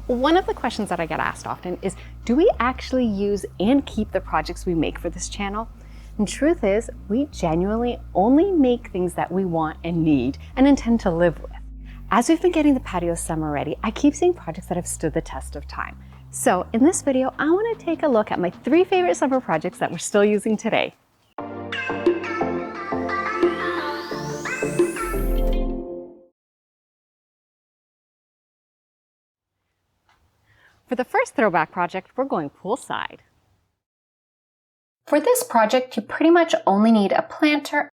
One of the questions that I get asked often is, do we actually use and keep the projects we make for this channel? And truth is, we genuinely only make things that we want and need and intend to live with. As we've been getting the patio summer ready, I keep seeing projects that have stood the test of time. So in this video, I want to take a look at my 3 favorite summer projects that we're still using today. For the first throwback project, we're going poolside. For this project, you pretty much only need a planter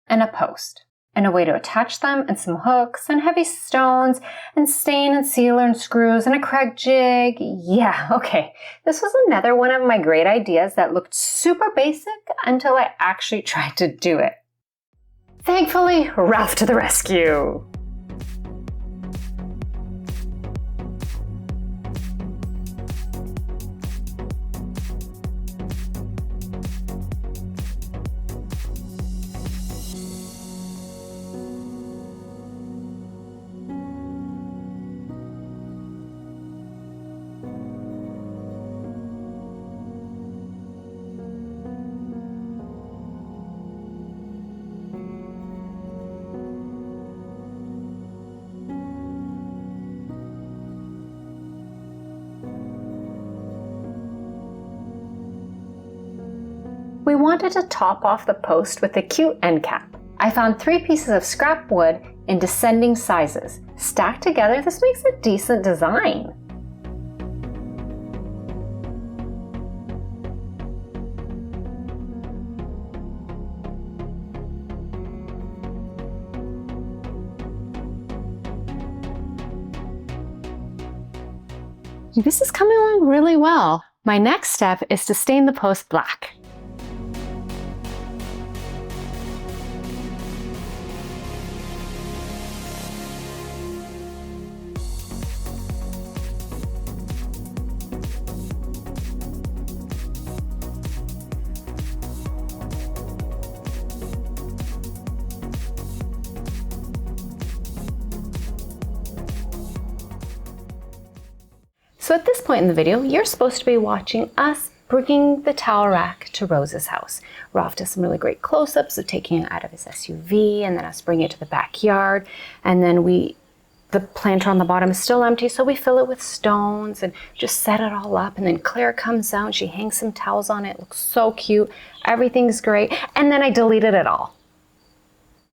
and a post, and a way to attach them, and some hooks, and heavy stones, and stain and sealer and screws, and a cracked jig. Yeah, okay. This was another one of my great ideas that looked super basic until I actually tried to do it. Thankfully, Ralph to the rescue! We wanted to top off the post with a cute end cap. I found 3 pieces of scrap wood in descending sizes. Stacked together, this makes a decent design. This is coming along really well. My next step is to stain the post black. So at this point in the video, you're supposed to be watching us bringing the towel rack to Rose's house. Ralph does some really great close-ups of taking it out of his SUV and then us bringing it to the backyard. And then the planter on the bottom is still empty, so we fill it with stones and just set it all up. And then Claire comes out and she hangs some towels on it. It looks so cute. Everything's great. And then I deleted it all.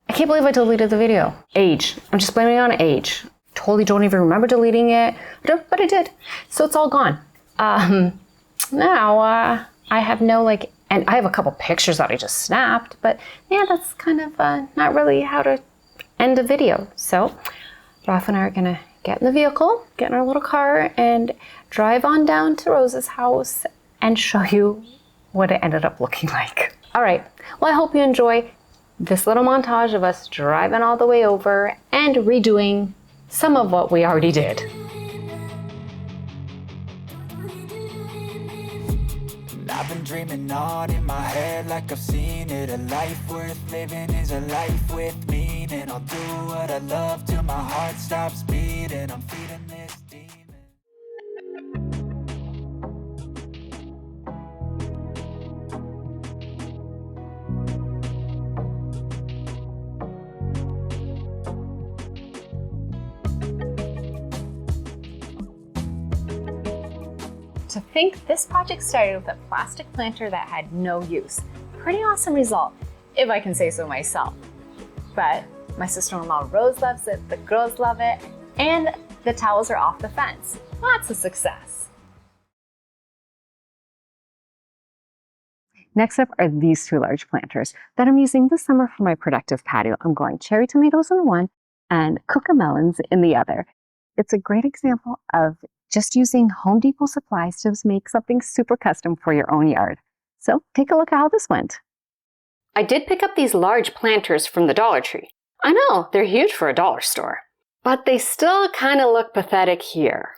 I can't believe I deleted the video. Age. I'm just blaming it on age. Totally don't even remember deleting it, but I did. So it's all gone. Now I have no and I have a couple pictures that I just snapped, but yeah, that's kind of not really how to end a video. So Ralph and I are gonna get in the vehicle, get in our little car, and drive on down to Rose's house and show you what it ended up looking like. All right, well, I hope you enjoy this little montage of us driving all the way over and redoing some of what we already did. I've been dreaming on in my head like I've seen it. A life worth living is a life with meaning. I'll do what I love till my heart stops beating. I'm feeding this demon. To think this project started with a plastic planter that had no use. Pretty awesome result, if I can say so myself. But my sister-in-law Rose loves it, the girls love it, and the towels are off the fence. Lots of success. Next up are these 2 large planters that I'm using this summer for my productive patio. I'm growing cherry tomatoes in one and cucamelons in the other. It's a great example of just using Home Depot supplies to make something super custom for your own yard. So take a look at how this went. I did pick up these large planters from the Dollar Tree. I know, they're huge for a dollar store, but they still kind of look pathetic here.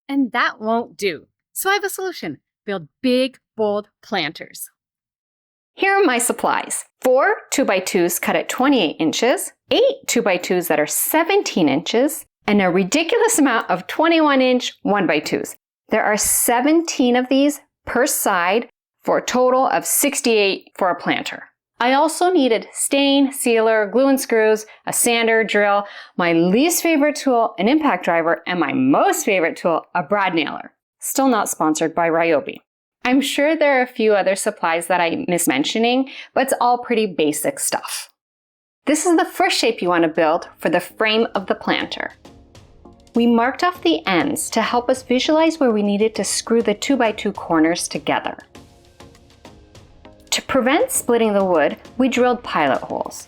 And that won't do. So I have a solution. Build big, bold planters. Here are my supplies. 4 2x2s cut at 28 inches, 8 2x2s that are 17 inches, and a ridiculous amount of 21-inch 1x2s. There are 17 of these per side for a total of 68 for a planter. I also needed stain, sealer, glue and screws, a sander, drill, my least favorite tool, an impact driver, and my most favorite tool, a brad nailer. Still not sponsored by Ryobi. I'm sure there are a few other supplies that I miss mentioning, but it's all pretty basic stuff. This is the first shape you want to build for the frame of the planter. We marked off the ends to help us visualize where we needed to screw the 2x2 corners together. To prevent splitting the wood, we drilled pilot holes.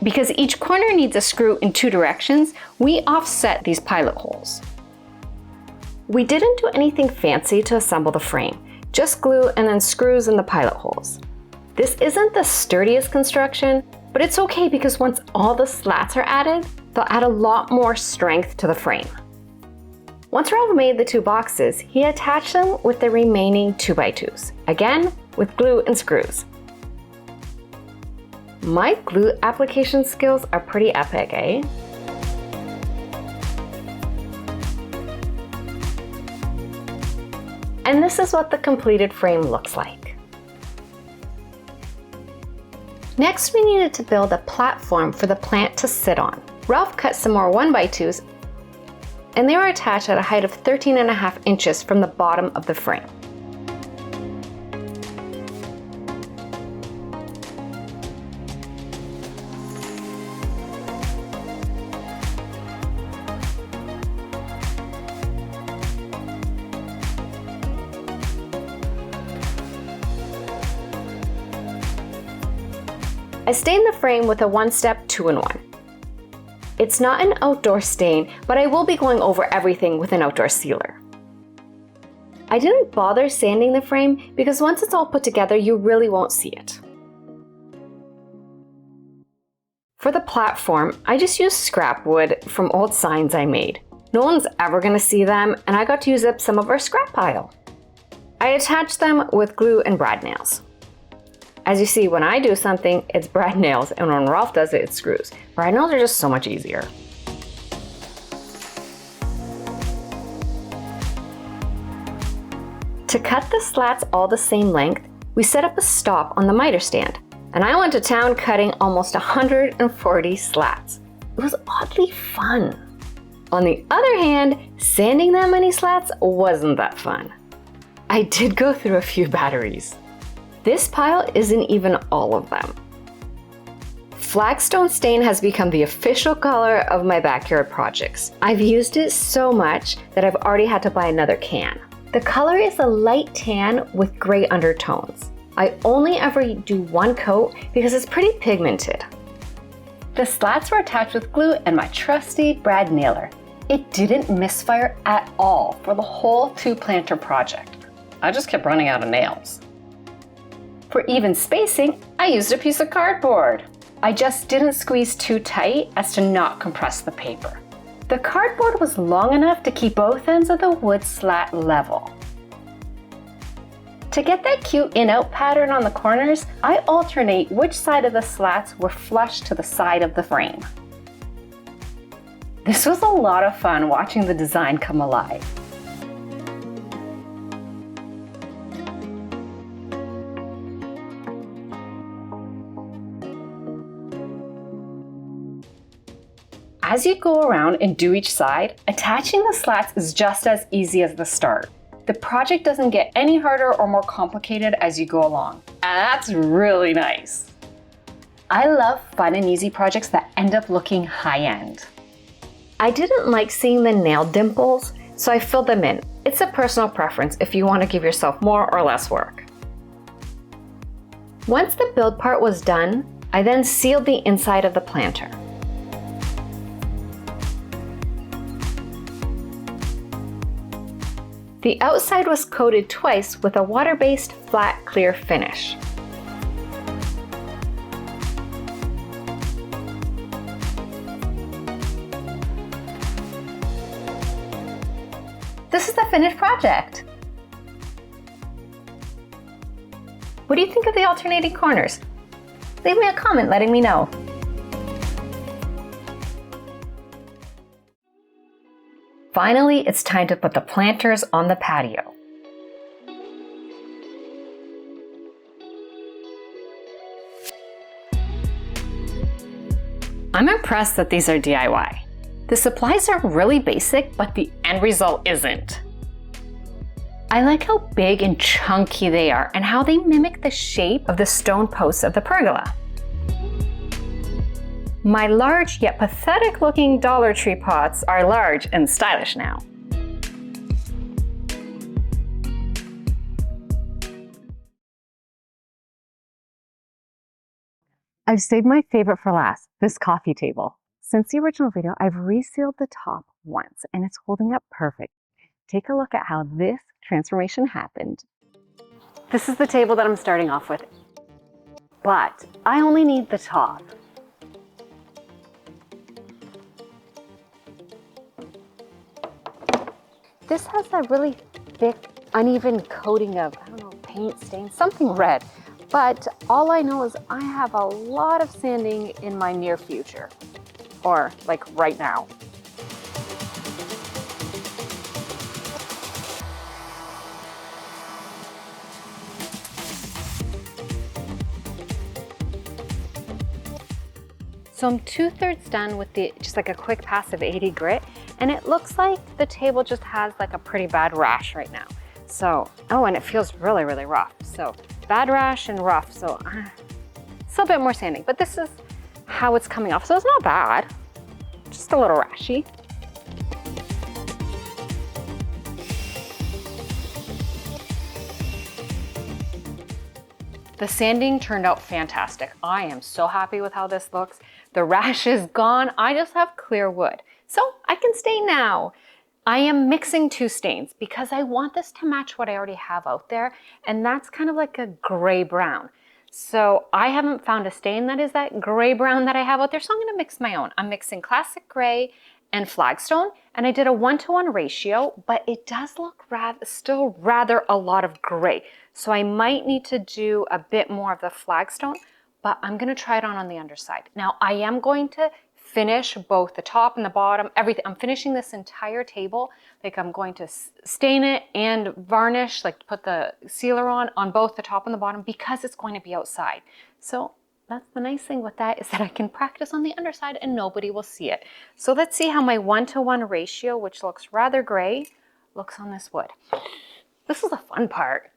Because each corner needs a screw in two directions, we offset these pilot holes. We didn't do anything fancy to assemble the frame, just glue and then screws in the pilot holes. This isn't the sturdiest construction, but it's okay because once all the slats are added, they'll add a lot more strength to the frame. Once Ralph made the two boxes, he attached them with the remaining 2x2s, again with glue and screws. My glue application skills are pretty epic, eh? And this is what the completed frame looks like. Next, we needed to build a platform for the plant to sit on. Ralph cut some more 1x2s, and they were attached at a height of 13.5 inches from the bottom of the frame. I stained the frame with a one-step 2-in-1. It's not an outdoor stain, but I will be going over everything with an outdoor sealer. I didn't bother sanding the frame because once it's all put together, you really won't see it. For the platform, I just used scrap wood from old signs I made. No one's ever going to see them, and I got to use up some of our scrap pile. I attached them with glue and brad nails. As you see, when I do something, it's brad nails, and when Ralph does it, it's screws. Brad nails are just so much easier. To cut the slats all the same length, we set up a stop on the miter stand, and I went to town cutting almost 140 slats. It was oddly fun. On the other hand, sanding that many slats wasn't that fun. I did go through a few batteries. This pile isn't even all of them. Flagstone stain has become the official color of my backyard projects. I've used it so much that I've already had to buy another can. The color is a light tan with gray undertones. I only ever do one coat because it's pretty pigmented. The slats were attached with glue and my trusty brad nailer. It didn't misfire at all for the whole 2-planter project. I just kept running out of nails. For even spacing, I used a piece of cardboard. I just didn't squeeze too tight as to not compress the paper. The cardboard was long enough to keep both ends of the wood slat level. To get that cute in-out pattern on the corners, I alternate which side of the slats were flush to the side of the frame. This was a lot of fun watching the design come alive. As you go around and do each side, attaching the slats is just as easy as the start. The project doesn't get any harder or more complicated as you go along, and that's really nice. I love fun and easy projects that end up looking high-end. I didn't like seeing the nail dimples, so I filled them in. It's a personal preference if you want to give yourself more or less work. Once the build part was done, I then sealed the inside of the planter. The outside was coated twice with a water-based flat clear finish. This is the finished project. What do you think of the alternating corners? Leave me a comment letting me know. Finally, it's time to put the planters on the patio. I'm impressed that these are DIY. The supplies are really basic, but the end result isn't. I like how big and chunky they are and how they mimic the shape of the stone posts of the pergola. My large yet pathetic looking Dollar Tree pots are large and stylish now. I've saved my favorite for last, this coffee table. Since the original video, I've resealed the top once and it's holding up perfect. Take a look at how this transformation happened. This is the table that I'm starting off with, but I only need the top. This has a really thick, uneven coating of, I don't know, paint stain, something red. But all I know is I have a lot of sanding in my near future, or like right now. So I'm 2/3 done with just like a quick pass of 80 grit, and it looks like the table just has like a pretty bad rash right now. So, oh, and it feels really, really rough. So bad rash and rough, so still a bit more sanding, but this is how it's coming off. So it's not bad, just a little rashy. The sanding turned out fantastic. I am so happy with how this looks. The rash is gone. I just have clear wood. So I can stain now. I am mixing two stains because I want this to match what I already have out there, and that's kind of like a gray brown. So I haven't found a stain that is that gray brown that I have out there, so I'm gonna mix my own. I'm mixing classic gray and flagstone, and I did a 1-to-1 ratio, but it does look still rather a lot of gray. So I might need to do a bit more of the flagstone, but I'm gonna try it on the underside. Now I am going to finish both the top and the bottom, everything. I'm finishing this entire table. Like I'm going to stain it and varnish, like put the sealer on both the top and the bottom because it's going to be outside. So that's the nice thing with that, is that I can practice on the underside and nobody will see it. So let's see how my 1-to-1 ratio, which looks rather gray, looks on this wood. This is the fun part.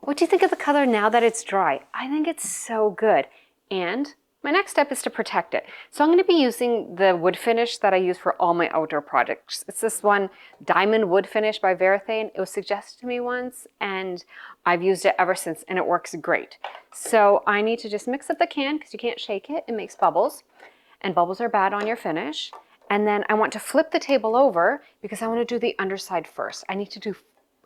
What do you think of the color now that it's dry? I think it's so good. And my next step is to protect it. So I'm going to be using the wood finish that I use for all my outdoor projects. It's this one diamond wood finish by Varathane. It was suggested to me once and I've used it ever since and it works great. So I need to just mix up the can because you can't shake it. It makes bubbles and bubbles are bad on your finish. And then I want to flip the table over because I want to do the underside first. I need to do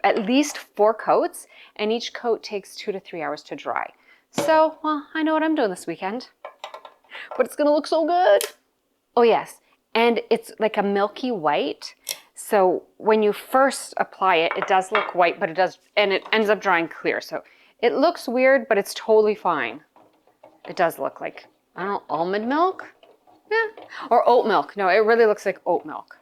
at least 4 coats, and each coat takes 2 to 3 hours to dry. So, well, I know what I'm doing this weekend, but it's gonna look so good. Oh yes, and it's like a milky white. So when you first apply it, it does look white, but it ends up drying clear. So it looks weird, but it's totally fine. It does look like, I don't know, almond milk? Yeah, or oat milk. No, it really looks like oat milk.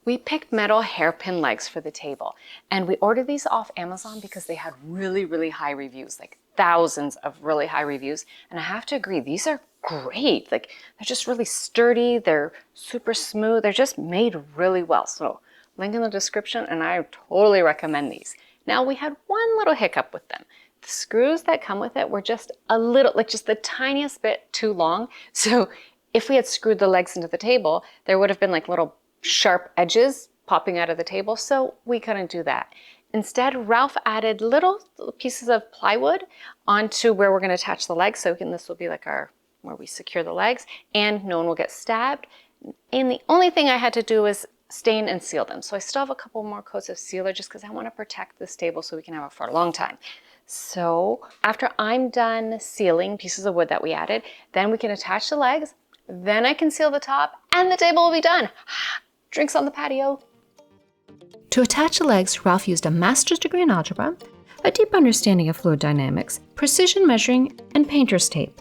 We picked metal hairpin legs for the table, and we ordered these off Amazon because they had really, really high reviews, like thousands of really high reviews. And I have to agree, these are great. Like they're just really sturdy. They're super smooth. They're just made really well. So link in the description, and I totally recommend these. Now we had one little hiccup with them. The screws that come with it were just a little, like just the tiniest bit too long. So if we had screwed the legs into the table, there would have been like little sharp edges popping out of the table, so we couldn't do that. Instead, Ralph added little pieces of plywood onto where we're going to attach the legs, so this will be like where we secure the legs, and no one will get stabbed. And the only thing I had to do was stain and seal them. So I still have a couple more coats of sealer just because I want to protect this table so we can have it for a long time. So after I'm done sealing pieces of wood that we added, then we can attach the legs, then I can seal the top, and the table will be done. Drinks on the patio. To attach the legs, Ralph used a master's degree in algebra, a deep understanding of fluid dynamics, precision measuring, and painter's tape.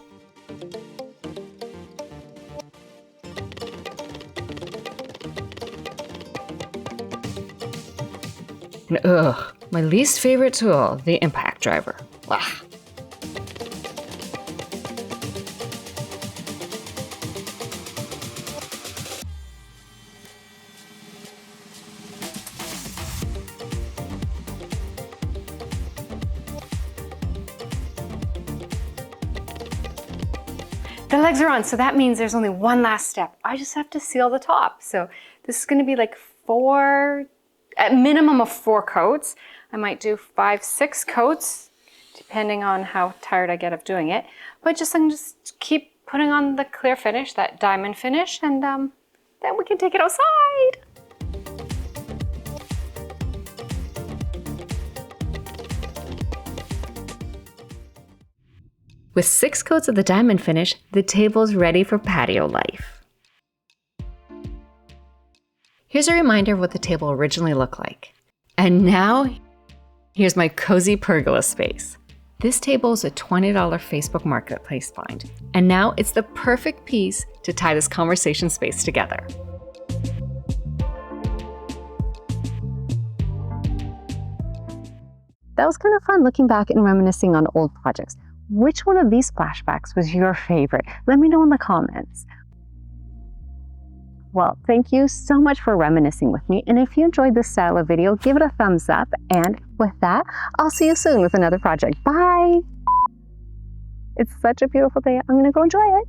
And my least favorite tool, the impact driver. Wow. The legs are on, so that means there's only one last step. I just have to seal the top. So this is gonna be like at minimum of 4 coats. I might do 5, 6 coats, depending on how tired I get of doing it. But I can just keep putting on the clear finish, that diamond finish, and then we can take it outside. With 6 coats of the diamond finish, the table's ready for patio life. Here's a reminder of what the table originally looked like. And now, here's my cozy pergola space. This table is a $20 Facebook Marketplace find, and now it's the perfect piece to tie this conversation space together. That was kind of fun looking back and reminiscing on old projects. Which one of these flashbacks was your favorite? Let me know in the comments. Well, thank you so much for reminiscing with me. And if you enjoyed this style of video, give it a thumbs up. And with that, I'll see you soon with another project. Bye. It's such a beautiful day. I'm going to go enjoy it.